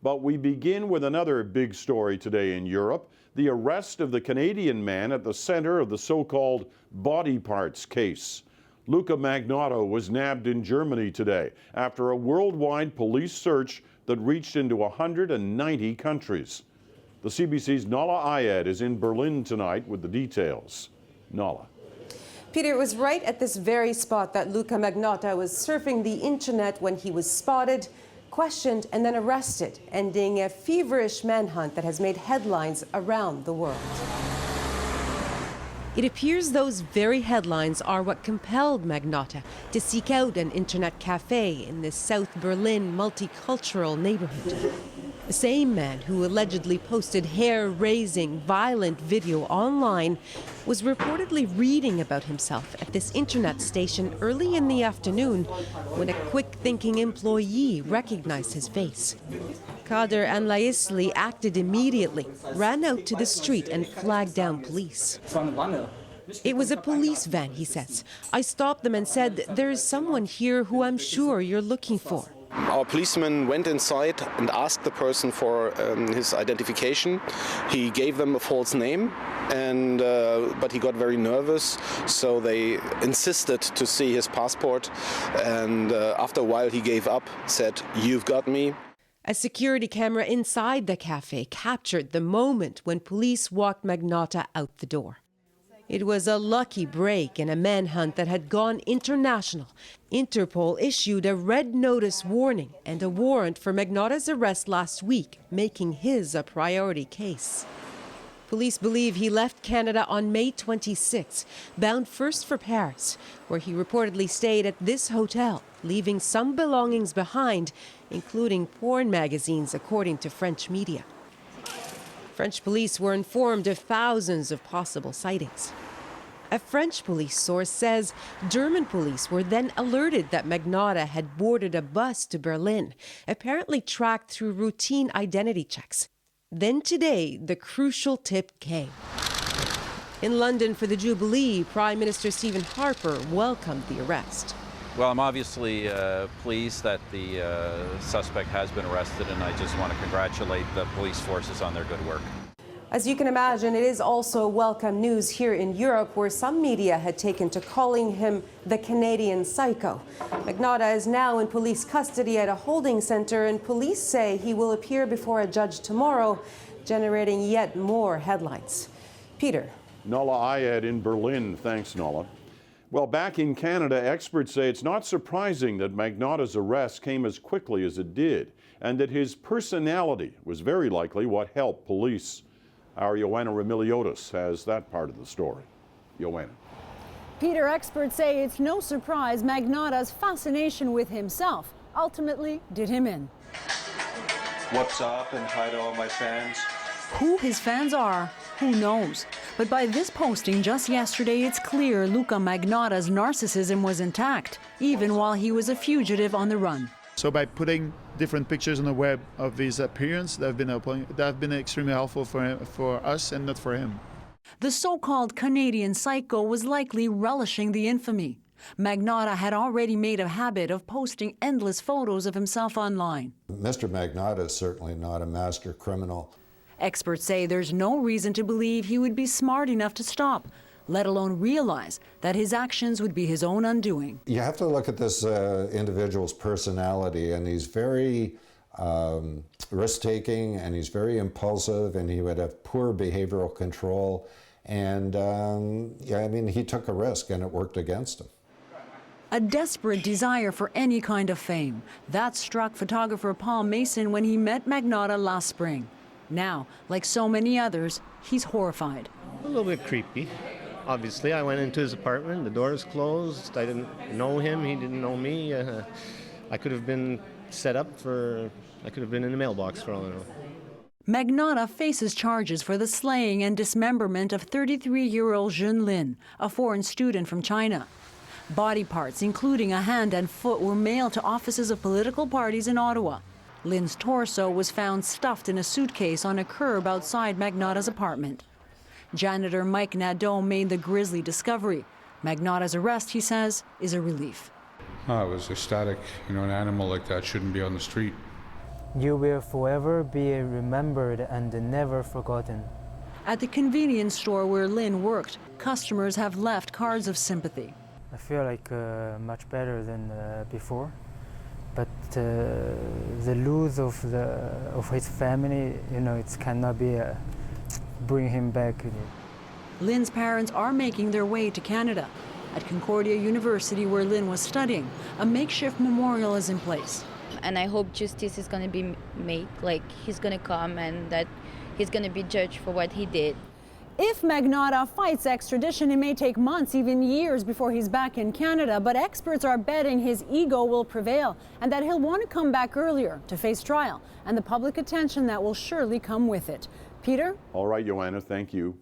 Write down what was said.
But we begin with another big story today in Europe, the arrest of the Canadian man at the center of the so-called body parts case. Luka Magnotta was nabbed in Germany today after a worldwide police search that reached into 190 countries. The CBC's Nala Ayed is in Berlin tonight with the details. Nala. Peter, it was right at this very spot that Luka Magnotta was surfing the internet when he was spotted, questioned, and then arrested, ending a feverish manhunt that has made headlines around the world. It appears those very headlines are what compelled Magnotta to seek out an internet cafe in this South Berlin multicultural neighborhood. The same man who allegedly posted hair-raising, violent video online was reportedly reading about himself at this internet station early in the afternoon when a quick-thinking employee recognized his face. Kader and Laisli acted immediately, ran out to the street and flagged down police. It was a police van, he says. I stopped them and said, "There's someone here who I'm sure you're looking for." Our policeman went inside and asked the person for his identification. He gave them a false name, but he got very nervous, so they insisted to see his passport. And after a while, he gave up, said, "You've got me." A security camera inside the cafe captured the moment when police walked Magnotta out the door. It was a lucky break in a manhunt that had gone international. Interpol issued a red notice warning and a warrant for Magnotta's arrest last week, making his a priority case. Police believe he left Canada on May 26, bound first for Paris, where he reportedly stayed at this hotel, leaving some belongings behind, including porn magazines, according to French media. French police were informed of thousands of possible sightings. A French police source says German police were then alerted that Magnotta had boarded a bus to Berlin, apparently tracked through routine identity checks. Then today, the crucial tip came. In London for the Jubilee, Prime Minister Stephen Harper welcomed the arrest. Well, I'm obviously pleased that the suspect has been arrested, and I just want to congratulate the police forces on their good work. As you can imagine, it is also welcome news here in Europe, where some media had taken to calling him the Canadian psycho. Magnotta is now in police custody at a holding center, and police say he will appear before a judge tomorrow, generating yet more headlines. Peter. Nala Ayed in Berlin. Thanks, Nala. Well, back in Canada, experts say it's not surprising that Magnotta's arrest came as quickly as it did, and that his personality was very likely what helped police. Our Joanna Remiliotis has that part of the story. Joanna. Peter, experts say it's no surprise Magnotta's fascination with himself ultimately did him in. What's up, and hi to all my fans. Who his fans are, who knows? But by this posting just yesterday, it's clear Luka Magnotta's narcissism was intact, even while he was a fugitive on the run. So by putting different pictures on the web of his appearance, that have been extremely helpful for us and not for him. The so-called Canadian psycho was likely relishing the infamy. Magnotta had already made a habit of posting endless photos of himself online. Mr. Magnotta is certainly not a master criminal. Experts say there's no reason to believe he would be smart enough to stop, let alone realize that his actions would be his own undoing. You have to look at this individual's personality, and he's very risk-taking, and he's very impulsive, and he would have poor behavioral control. And yeah, I mean, he took a risk, and it worked against him. A desperate desire for any kind of fame. That struck photographer Paul Mason when he met Magnotta last spring. Now, like so many others, he's horrified. A little bit creepy. Obviously, I went into his apartment, the door was closed, I didn't know him, he didn't know me. I could have been set up I could have been in the mailbox for all I know. Magnotta faces charges for the slaying and dismemberment of 33-year-old Jun Lin, a foreign student from China. Body parts, including a hand and foot, were mailed to offices of political parties in Ottawa. Lin's torso was found stuffed in a suitcase on a curb outside Magnotta's apartment. Janitor Mike Nadeau made the grisly discovery. Magnotta's arrest, he says, is a relief. Oh, it was ecstatic. You know, an animal like that shouldn't be on the street. You will forever be remembered and never forgotten. At the convenience store where Lynn worked, customers have left cards of sympathy. I feel like much better than before, but the loss of his family, it cannot be bring him back. Lynn's parents are making their way to Canada. At Concordia University, where Lynn was studying, a makeshift memorial is in place. And I hope justice is going to be made, like he's going to come and that he's going to be judged for what he did. If Magnotta fights extradition, it may take months, even years, before he's back in Canada, but experts are betting his ego will prevail and that he'll want to come back earlier to face trial and the public attention that will surely come with it. Peter? All right, Joanna, thank you.